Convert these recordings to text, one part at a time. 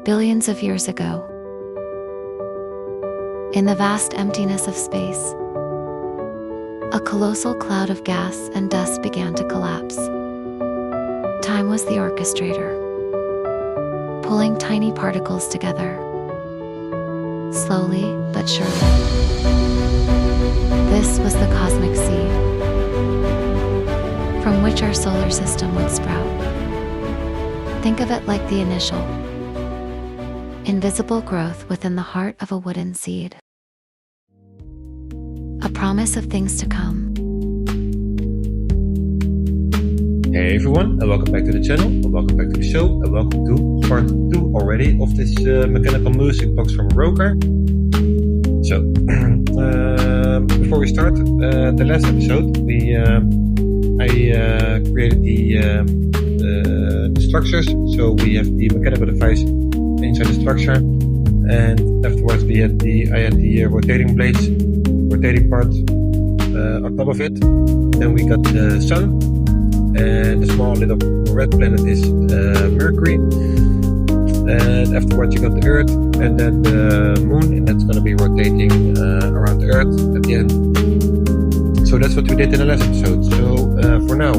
billions of years ago. In the vast emptiness of space, a colossal cloud of gas and dust began to collapse. Time was the orchestrator, pulling tiny particles together, slowly but surely. This was the cosmic seed, from which our solar system would sprout. Think of it like the initial, invisible growth within the heart of a wooden seed. A promise of things to come. Hey everyone, and welcome back to the channel, and welcome back to the show, and welcome to part 2 already of this mechanical music box from ROKR. So, before we start, the last episode, I created the structures. So we have the mechanical device inside the structure, and afterwards I had the rotating blades, rotating part on top of it. Then we got the sun, and the small little red planet is Mercury. And afterwards you got the Earth, and then the Moon, and that's going to be rotating around the Earth at the end. So that's what we did in the last episode. So for now,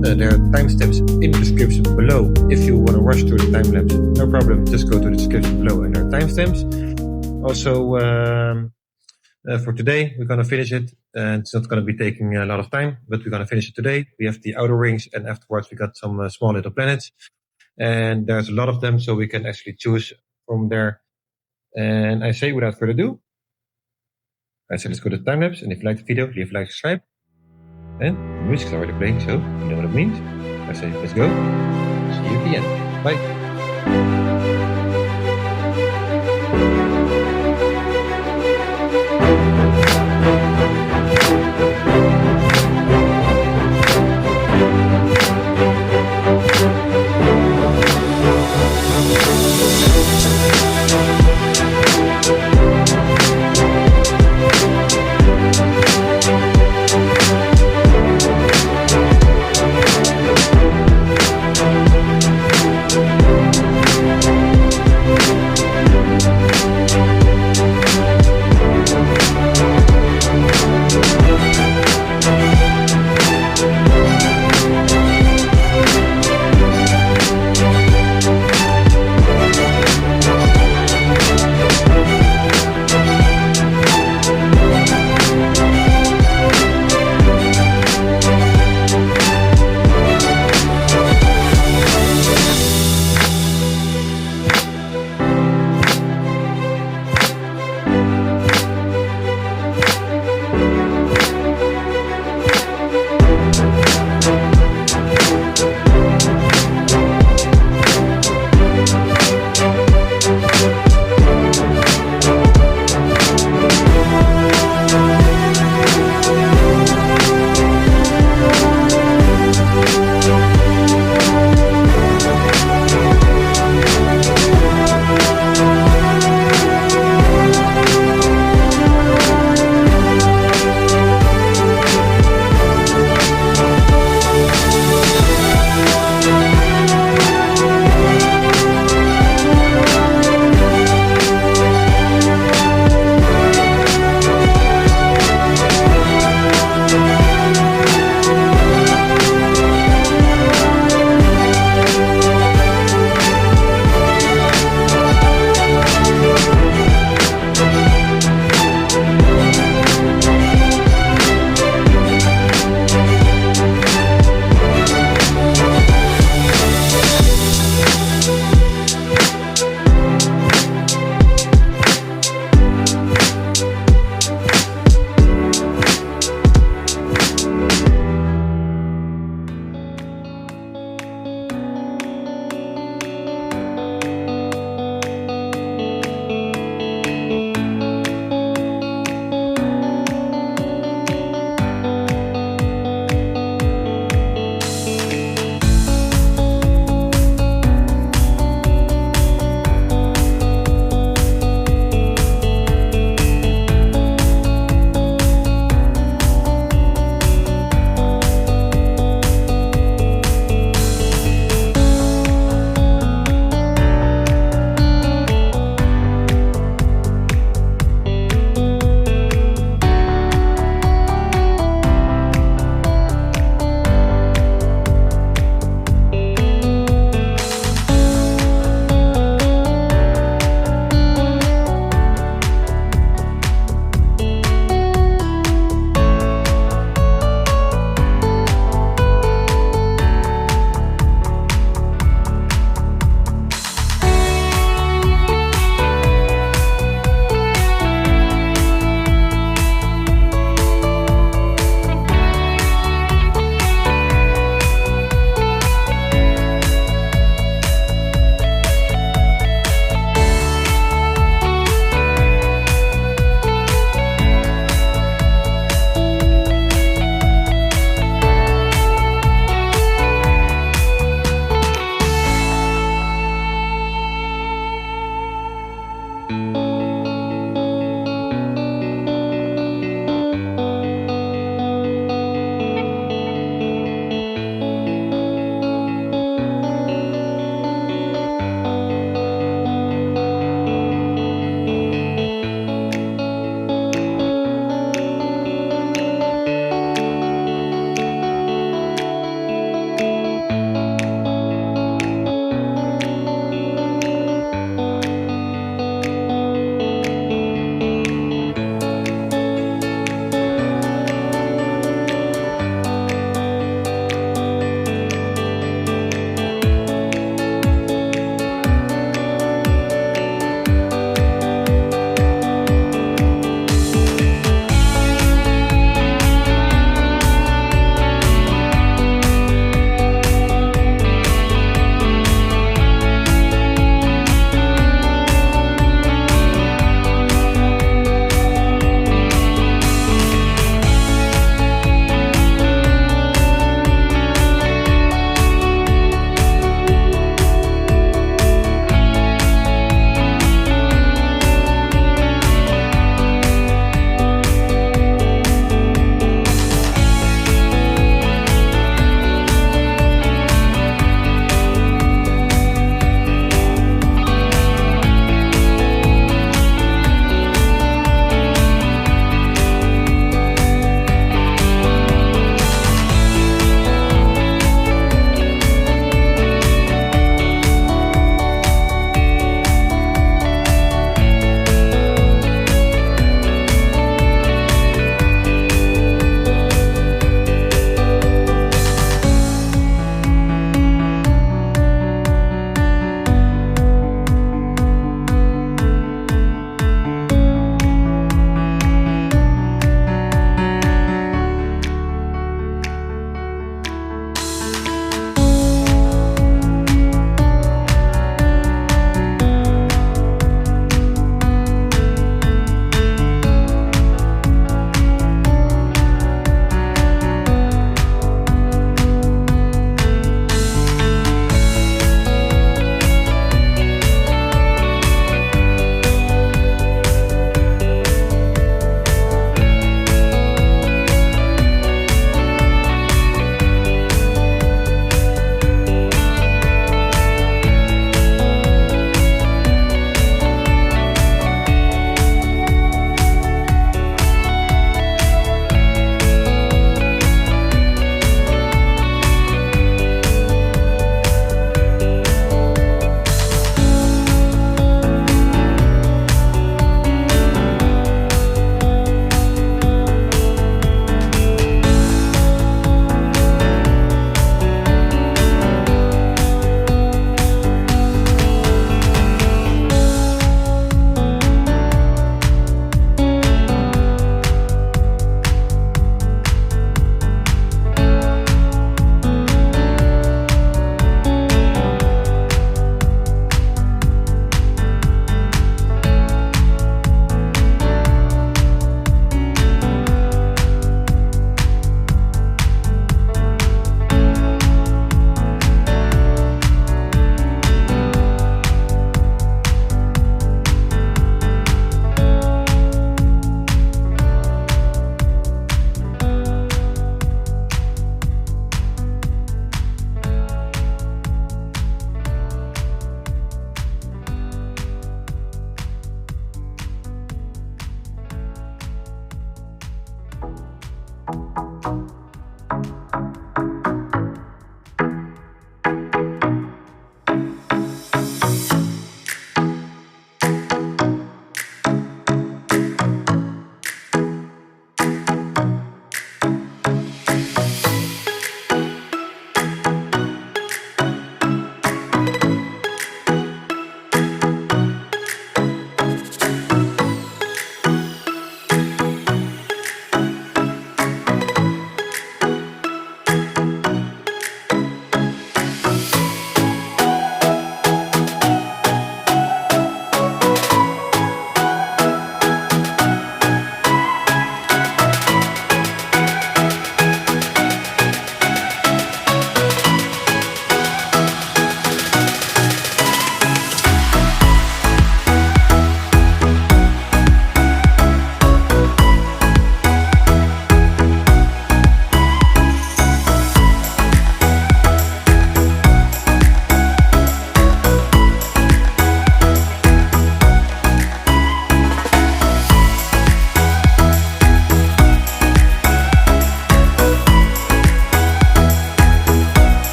there are timestamps in the description below. If you want to rush through the time lapse, no problem. Just go to the description below, and there are timestamps. Also, for today, we're going to finish it, and it's not going to be taking a lot of time, but we're going to finish it today. We have the outer rings, and afterwards we got some small little planets, and there's a lot of them, so we can actually choose from there. And I say, without further ado, I say let's go to the time lapse, and if you like the video, leave a like, subscribe. And the music's already playing, so you know what it means. I say let's go. See you at the end. Bye.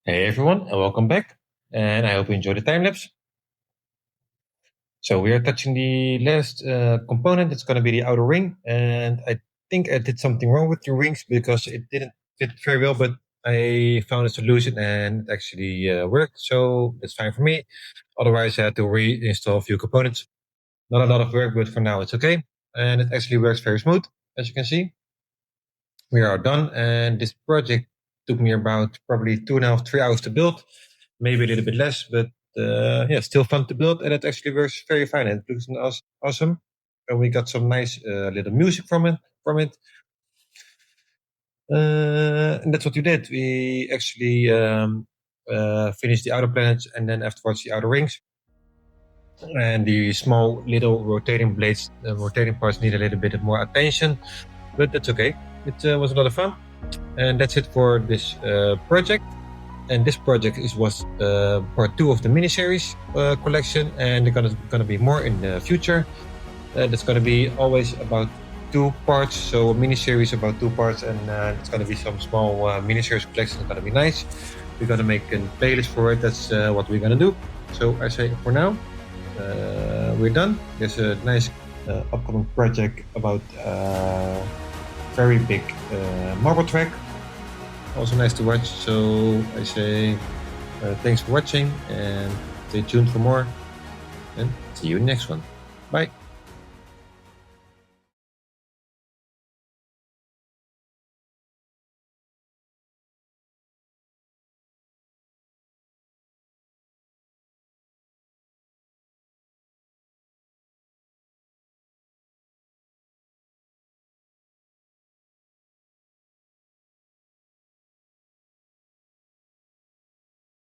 Hey everyone, and welcome back. And I hope you enjoyed the time lapse. So we are touching the last component. It's going to be the outer ring, and I think I did something wrong with the rings because it didn't fit very well. But I found a solution, and it actually worked. So that's fine for me. Otherwise, I had to reinstall a few components. Not a lot of work, but for now it's okay. And it actually works very smooth, as you can see. We are done, and this project took me about probably 2.5, 3 hours to build, maybe a little bit less, but yeah, still fun to build, and it actually works very fine. And it looks awesome, and we got some nice little music from it. And that's what we did. We actually finished the outer planets, and then afterwards the outer rings. And the small little rotating blades, rotating parts need a little bit more attention, but that's okay. It was a lot of fun. And that's it for this project. And this project was part 2 of the miniseries collection, and there's gonna be more in the future. That's gonna be always about 2 parts, so a miniseries about 2 parts, and it's gonna be some small miniseries collection. It's gonna be nice. We're gonna make a playlist for it. That's what we're gonna do. So I say for now, we're done. There's a nice upcoming project about very big marble track. Also nice to watch. So I say thanks for watching, and stay tuned for more, and see you in the next one. Bye.